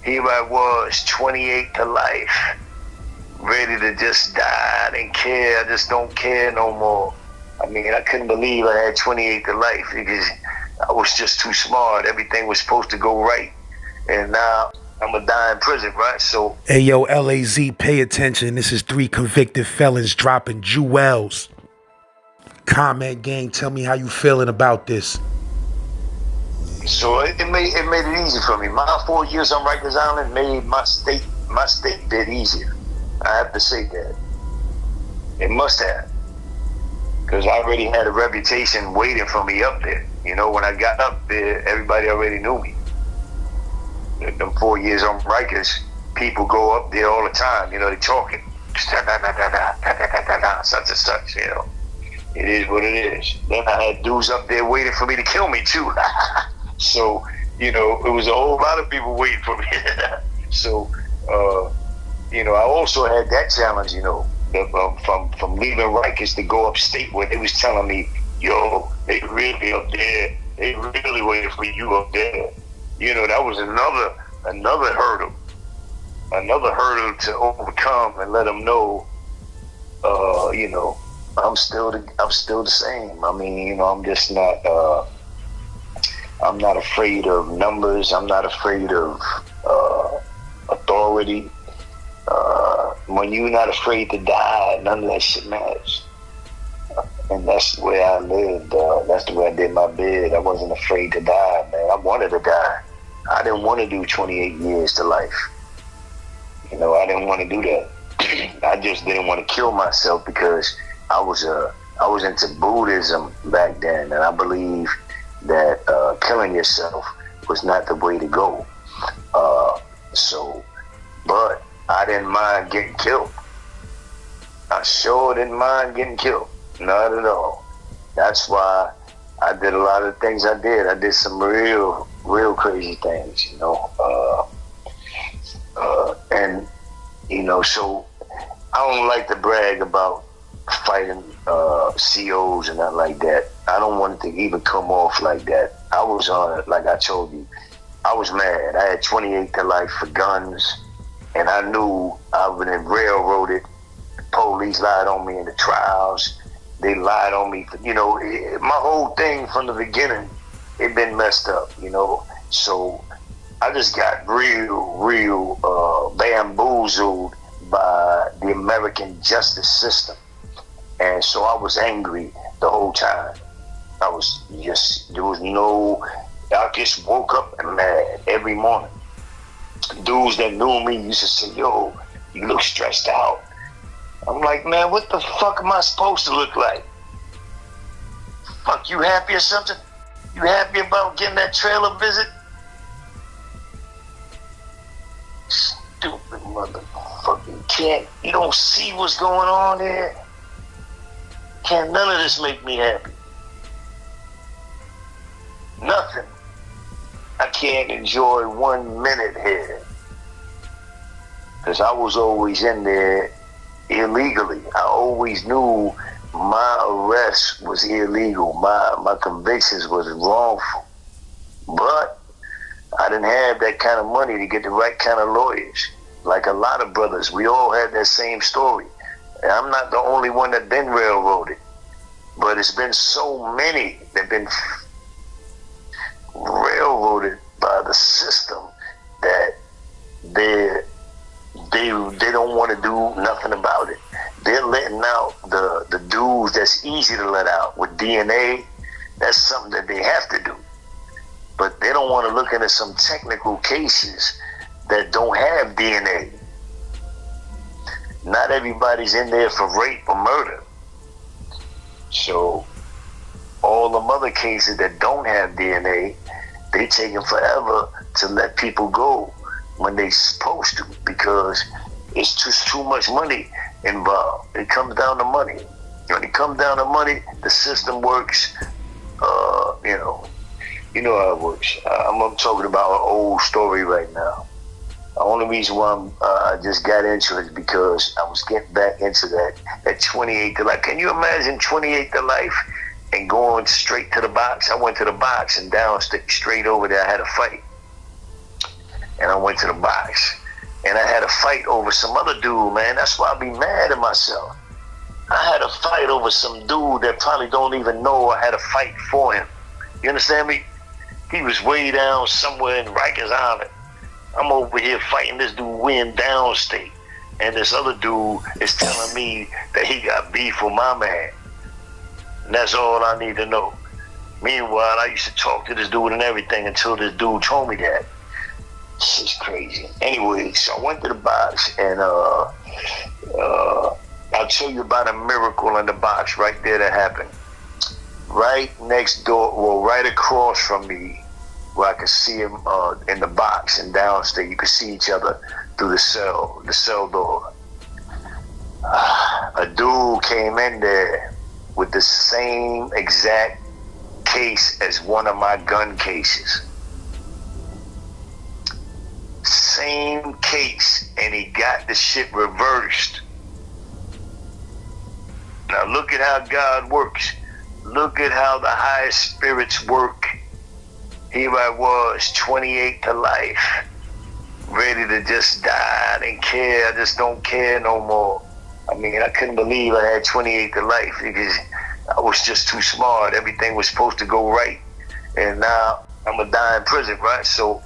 here I was, 28 to life, ready to just die. I didn't care. I just don't care no more. I mean, I couldn't believe I had 28 to life because I was just too smart. Everything was supposed to go right. And now I'm gonna die in prison, right? So, hey, yo, LAZ, pay attention. This is 3 convicted felons dropping jewels. Comment gang, tell me how you feeling about this. So it made it easy for me. My 4 years on Rikers Island made my state bit easier. I have to say that. It must have. Because I already had a reputation waiting for me up there. You know, when I got up there, everybody already knew me. Them 4 years on Rikers, people go up there all the time. You know, they talking. Such and such, you know. It is what it is. Then I had dudes up there waiting for me to kill me too. So, you know, it was a whole lot of people waiting for me. So, you know, I also had that challenge, you know, from leaving Rikers to go upstate where they was telling me, yo, they really up there. They really waiting for you up there. You know, that was another hurdle. Another hurdle to overcome and let them know, you know, I'm still the same. I mean, you know, I'm just not. I'm not afraid of numbers. I'm not afraid of authority. When you're not afraid to die, none of that shit matters. And that's the way I lived. That's the way I did my bid. I wasn't afraid to die, man. I wanted to die. I didn't want to do 28 years to life. You know, I didn't want to do that. I just didn't want to kill myself because I was into Buddhism back then, and I believe that killing yourself was not the way to go. But I didn't mind getting killed. I sure didn't mind getting killed. Not at all. That's why I did a lot of things I did. I did some real crazy things, you know. And, you know, so I don't like to brag about fighting COs and nothing like that. I don't want it to even come off like that. I was on it, like I told you. I was mad. I had 28 to life for guns, and I knew I would have railroaded. The police lied on me in the trials. They lied on me. You know, my whole thing from the beginning, it been messed up, you know. So I just got real bamboozled by the American justice system. And so I was angry the whole time. I just woke up and mad every morning. Dudes that knew me used to say, yo, you look stressed out. I'm like, man, what the fuck am I supposed to look like? Fuck, you happy or something? You happy about getting that trailer visit? Stupid motherfucking you don't see what's going on there? Can't none of this make me happy. Nothing. I can't enjoy 1 minute here. Because I was always in there illegally. I always knew my arrest was illegal. My convictions was wrongful. But I didn't have that kind of money to get the right kind of lawyers. Like a lot of brothers, we all had that same story. And I'm not the only one that been railroaded. But it's been so many that been railroaded by the system that they don't want to do nothing about it. They're letting out the dudes that's easy to let out with DNA. That's something that they have to do. But they don't want to look into some technical cases that don't have DNA. Not everybody's in there for rape or murder. So all the other cases that don't have DNA, they taking forever to let people go when they supposed to, because it's just too much money involved. It comes down to money. When it comes down to money, the system works. You know how it works. I'm talking about an old story right now. The only reason why I just got into it is because I was getting back into that 28 to life. Can you imagine 28 to life and going straight to the box? I went to the box and down straight over there. I had a fight. and I went to the box. And I had a fight over some other dude, man. That's why I be mad at myself. I had a fight over some dude that probably don't even know I had a fight for him. You understand me? He was way down somewhere in Rikers Island. I'm over here fighting this dude way in downstate. And this other dude is telling me that he got beef with my man. And that's all I need to know. Meanwhile, I used to talk to this dude and everything until this dude told me that. This is crazy. Anyway, so I went to the box, and I'll tell you about a miracle in the box right there that happened. Right next door, well, right across from me, where I could see him in the box and downstairs. You could see each other through the cell door. A dude came in there with the same exact case as one of my gun cases. Same case, and he got the shit reversed. Now look at how God works. Look at how the highest spirits work. Here I was, 28 to life, ready to just die. I didn't care. I just don't care no more. I mean, I couldn't believe I had 28 to life because I was just too smart. Everything was supposed to go right, and now I'm gonna die in prison, right? So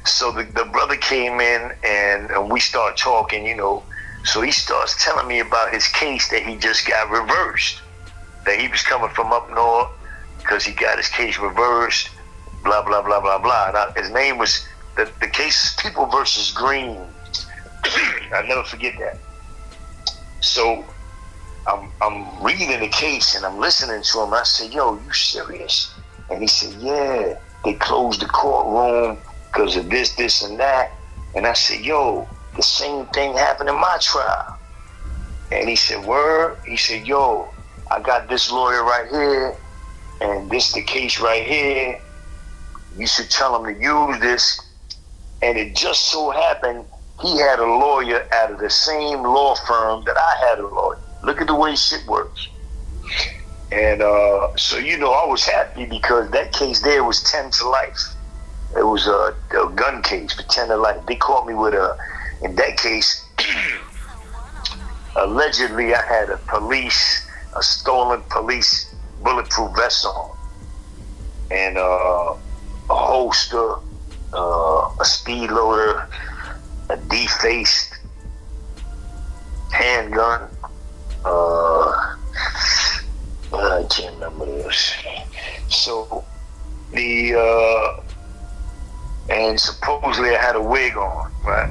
the brother came in, and we start talking, you know. So he starts telling me about his case that he just got reversed, that he was coming from up north because he got his case reversed, blah, blah, blah, blah, blah. Now, his name was, the case People versus Green. I'll never forget that. So I'm reading the case, and I'm listening to him. I said, yo, you serious? And he said, yeah, they closed the courtroom because of this, this, and that. And I said, yo, the same thing happened in my trial. And he said, word? He said, yo, I got this lawyer right here, and this the case right here. You should tell him to use this. And it just so happened he had a lawyer out of the same law firm that I had a lawyer. Look at the way shit works. And so, you know, I was happy because that case there was 10 to life. It was a gun case for 10 to life. They caught me with in that case, allegedly I had a stolen police bulletproof vest on, and a holster, a speed loader, a defaced handgun. I can't remember this. So and supposedly I had a wig on, right?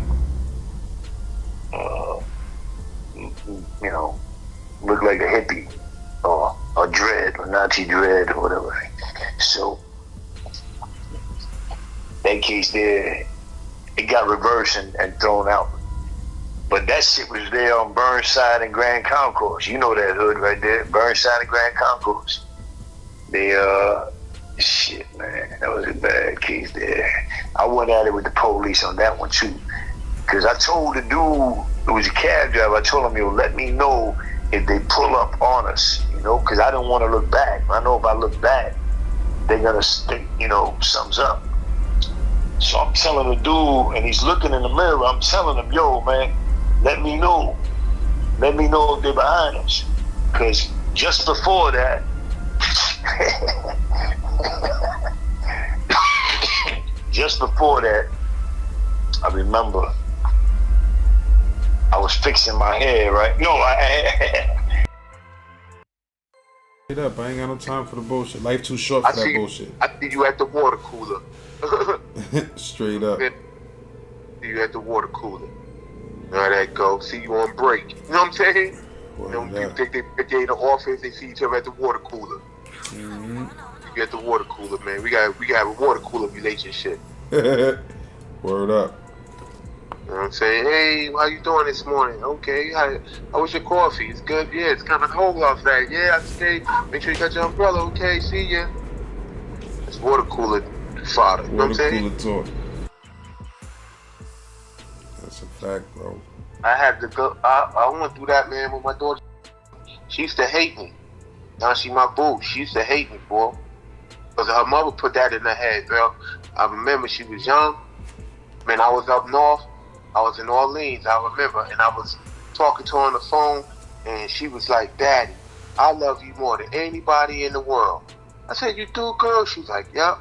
You know, looked like a hippie or dread or Nazi dread or whatever. So that case there, it got reversed and thrown out. But that shit was there on Burnside and Grand Concourse. You know that hood right there, Burnside and Grand Concourse. Shit, man, that was a bad case there. I went at it with the police on that one too. Because I told the dude, it was a cab driver, I told him, yo, let me know if they pull up on us, you know, because I didn't want to look back. I know if I look back, they're going to think, you know, something's up. So I'm telling the dude, and he's looking in the mirror, I'm telling him, yo, man, let me know. Let me know if they're behind us. Because just before that, I remember I was fixing my hair, right? No, Straight up, I ain't got no time for the bullshit. Life too short for that bullshit. I see you at the water cooler. Straight up. See you at the water cooler. There that go. See you on break. You know what I'm saying? Them people think they in the office, they see each other at the water cooler. Mm-hmm. You at the water cooler, man. We got a water cooler relationship. Word up. You know what I'm saying? Hey, how you doing this morning? Okay, how was your coffee? It's good? Yeah, it's kind of cold outside. Yeah, I stay. Make sure you got your umbrella. Okay, see ya. It's water cooler fodder. You know what I'm saying? Water cooler talk. That's a fact, bro. I had to go. I went through that, man, with my daughter. She used to hate me. Now she my boo. She used to hate me, boy. Because her mother put that in her head, bro. I remember she was young. Man, and I was up north. I was in New Orleans, I remember, and I was talking to her on the phone, and she was like, "Daddy, I love you more than anybody in the world." I said, "You do, girl?" She's like, "Yep.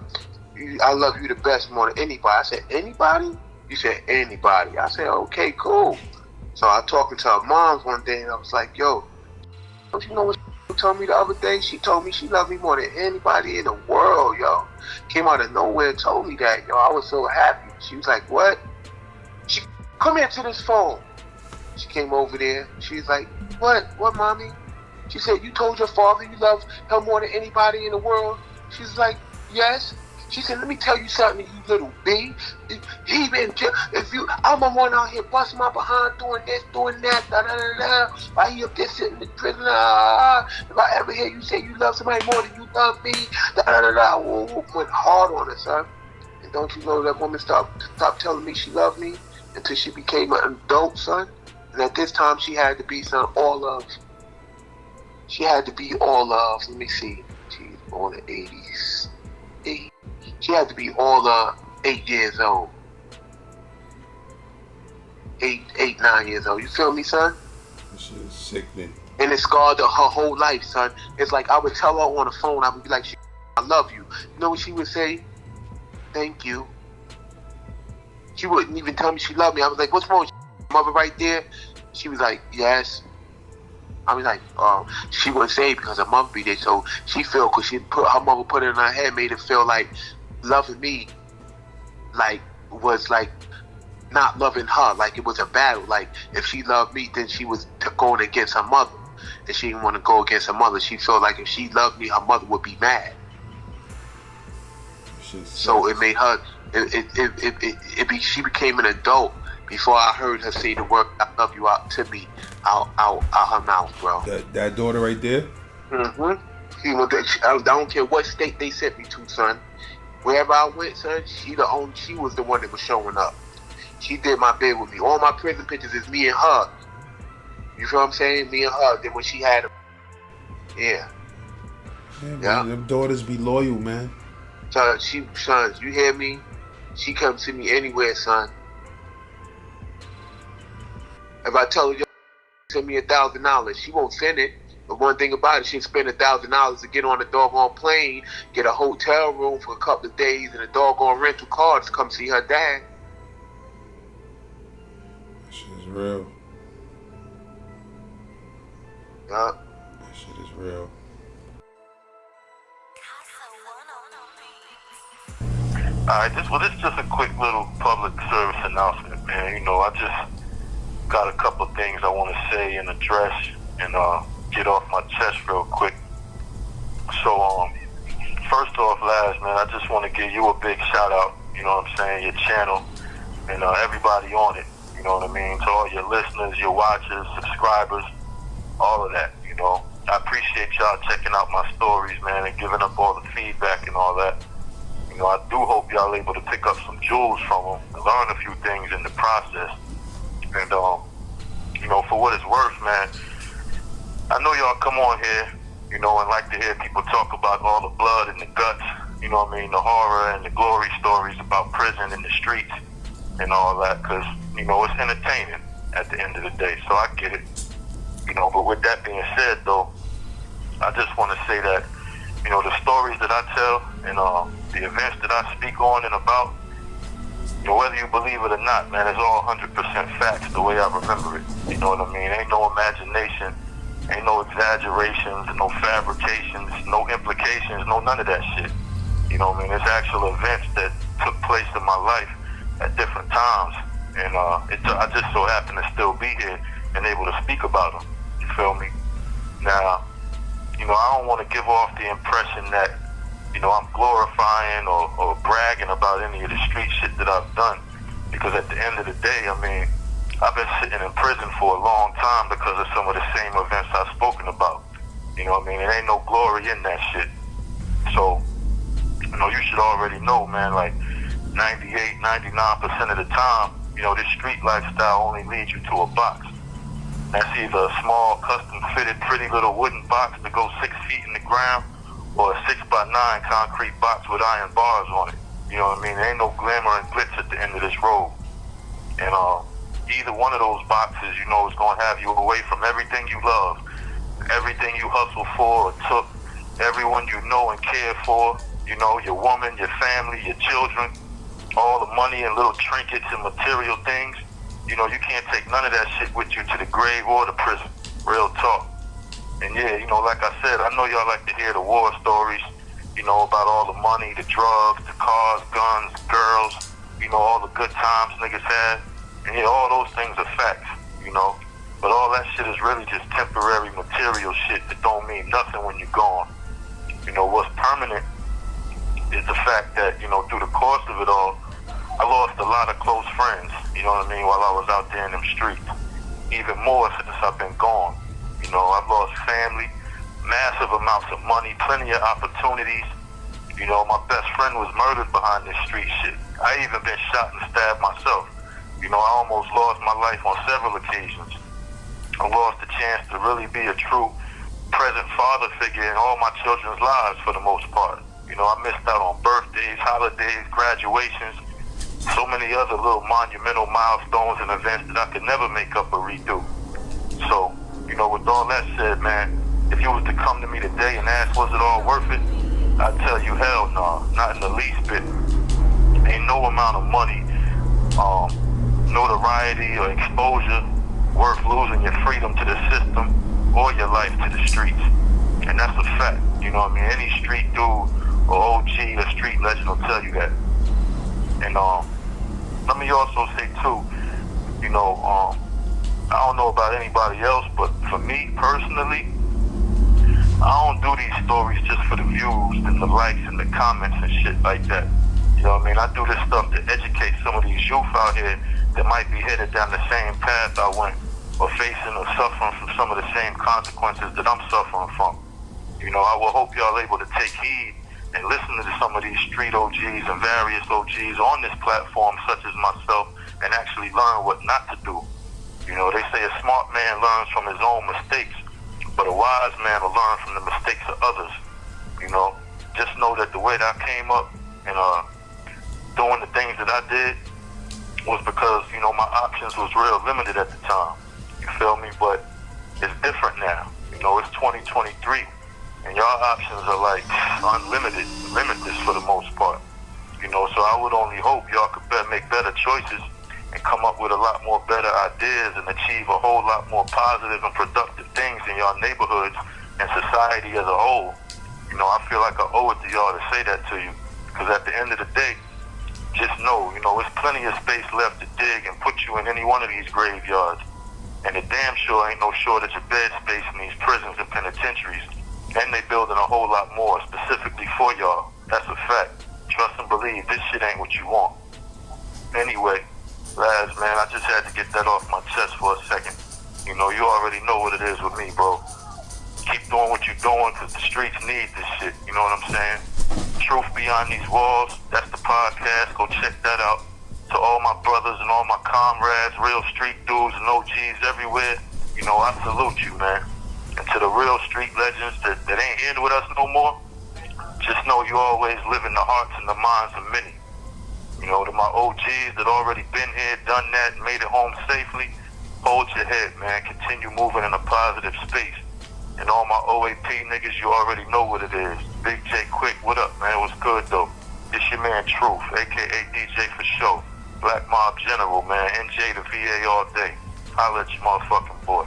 I love you the best more than anybody." I said, "Anybody?" You said, "Anybody." I said, "Okay, cool." So I talking to her moms one day, and I was like, "Yo, don't you know what she told me the other day? She told me she loved me more than anybody in the world, yo." Came out of nowhere and told me that, yo. I was so happy. She was like, "What?" She, "Come here to this phone." She came over there. She was like, "What? What, mommy?" She said, "You told your father you love him more than anybody in the world?" She's like, "Yes." She said, "Let me tell you something, you little B. He been, if you, I'm the one out here busting my behind, doing this, doing that, da da da da. Why he up there sitting in the prison? If I ever hear you say you love somebody more than you love me, da da da da." Went hard on her, son. And don't you know that woman stopped telling me she loved me until she became an adult, son. And at this time, she had to be, son, all of. She had to be all of. Let me see. She's born in the 80s. She had to be all of 8 years old. 9 years old. You feel me, son? This shit is sickening. And it scarred her whole life, son. It's like I would tell her on the phone, I would be like, "I love you." You know what she would say? "Thank you." She wouldn't even tell me she loved me. I was like, "What's wrong? Mother right there?" She was like, "Yes." I was like, she wouldn't say it because her mom be there, so she felt, because her mother put it in her head, made it feel like loving me, like, was like not loving her, like it was a battle. Like if she loved me, then she was going against her mother, and she didn't want to go against her mother. She felt like if she loved me, her mother would be mad. So it made her. She became an adult before I heard her say the word "I love you" out to me, out her mouth, bro. That daughter right there. I don't care what state they sent me to, son. Wherever I went, son, she was the one that was showing up. She did my bed with me. All my prison pictures is me and her. You feel what I'm saying? Me and her. Then when she had her. Yeah. Yeah. Them daughters be loyal, man. Son, you hear me? She comes to me anywhere, son. If I tell her, send me $1,000, she won't send it. But one thing about it, she'll spend $1,000 to get on a doggone plane, get a hotel room for a couple of days, and a doggone rental car to come see her dad. That shit is real. Yeah. That shit is real. Alright, this is just a quick little public service announcement, man. You know, I just got a couple of things I want to say and address and get off my chest real quick. So, first off, Laz, man, I just want to give you a big shout out, you know what I'm saying, your channel, and everybody on it, you know what I mean, to all your listeners, your watchers, subscribers, all of that, you know. I appreciate y'all checking out my stories, man, and giving up all the feedback and all that. You know, I do hope y'all able to pick up some jewels from them and learn a few things in the process. And, you know, for what it's worth, man, I know y'all come on here, you know, and like to hear people talk about all the blood and the guts, you know what I mean, the horror and the glory stories about prison and the streets and all that, because, you know, it's entertaining at the end of the day, so I get it. You know, but with that being said, though, I just want to say that, you know, the stories that I tell and the events that I speak on and about, you know, whether you believe it or not, man, it's all 100% facts the way I remember it. You know what I mean? Ain't no imagination, ain't no exaggerations, no fabrications, no implications, no none of that shit. You know what I mean? It's actual events that took place in my life at different times. And I just so happen to still be here and able to speak about them. You feel me? Now, you know, I don't want to give off the impression that, you know, I'm glorifying or bragging about any of the street shit that I've done. Because at the end of the day, I mean, I've been sitting in prison for a long time because of some of the same events I've spoken about. You know what I mean? There ain't no glory in that shit. So, you know, you should already know, man, like 98, 99% of the time, you know, this street lifestyle only leads you to a box. That's either a small, custom-fitted, pretty little wooden box that goes 6 feet in the ground, or a 6x9 concrete box with iron bars on it. You know what I mean? There ain't no glamour and glitz at the end of this road. And either one of those boxes, you know, is going to have you away from everything you love, everything you hustle for or took, everyone you know and care for, you know, your woman, your family, your children, all the money and little trinkets and material things. You know, you can't take none of that shit with you to the grave or the prison. Real talk. And yeah, you know, like I said, I know y'all like to hear the war stories, you know, about all the money, the drugs, the cars, guns, girls, you know, all the good times niggas had. And yeah, all those things are facts, you know. But all that shit is really just temporary material shit that don't mean nothing when you're gone. You know, what's permanent is the fact that, you know, through the course of it all, I lost a lot of close friends, you know what I mean, while I was out there in them streets. Even more since I've been gone. You know, I've lost family, massive amounts of money, plenty of opportunities. You know, my best friend was murdered behind this street shit. I even been shot and stabbed myself. You know, I almost lost my life on several occasions. I lost the chance to really be a true present father figure in all my children's lives for the most part. You know, I missed out on birthdays, holidays, graduations, so many other little monumental milestones and events that I could never make up or redo. So, you know, with all that said, man, if you was to come to me today and ask, was it all worth it? I'd tell you, hell no, not in the least bit. Ain't no amount of money, notoriety or exposure worth losing your freedom to the system or your life to the streets. And that's a fact, you know what I mean? Any street dude or OG or street legend will tell you that. And let me also say too, you know, I don't know about anybody else, but for me personally, I don't do these stories just for the views and the likes and the comments and shit like that. You know what I mean? I do this stuff to educate some of these youth out here that might be headed down the same path I went, or facing or suffering from some of the same consequences that I'm suffering from. You know, I will hope y'all able to take heed and listen to some of these street OGs and various OGs on this platform, such as myself, and actually learn what not to do. You know, they say a smart man learns from his own mistakes, but a wise man will learn from the mistakes of others. You know, just know that the way that I came up and doing the things that I did was because, you know, my options was real limited at the time. You feel me? But it's different now. You know, it's 2023. And y'all options are like unlimited, limitless for the most part. You know, so I would only hope y'all could make better choices and come up with a lot more better ideas and achieve a whole lot more positive and productive things in y'all neighborhoods and society as a whole. You know, I feel like I owe it to y'all to say that to you. Because at the end of the day, just know, you know, there's plenty of space left to dig and put you in any one of these graveyards. And it damn sure ain't no shortage of bed space in these prisons and penitentiaries. And they building a whole lot more specifically for y'all. That's a fact. Trust and believe, this shit ain't what you want. Anyway, Laz, man, I just had to get that off my chest for a second. You know, you already know what it is with me, bro. Keep doing what you're doing because the streets need this shit. You know what I'm saying? Truth Beyond These Walls, that's the podcast. Go check that out. To all my brothers and all my comrades, real street dudes and OGs everywhere, you know, I salute you, man. And to the real street legends that ain't here with us no more, just know you always live in the hearts and the minds of many. You know, to my OGs that already been here, done that, and made it home safely, hold your head, man. Continue moving in a positive space. And all my OAP niggas, you already know what it is. Big J Quick, what up, man? What's good, though? It's your man, Truth, a.k.a. DJ for show. Black Mob General, man. NJ to VA all day. Holla at your motherfucking boy.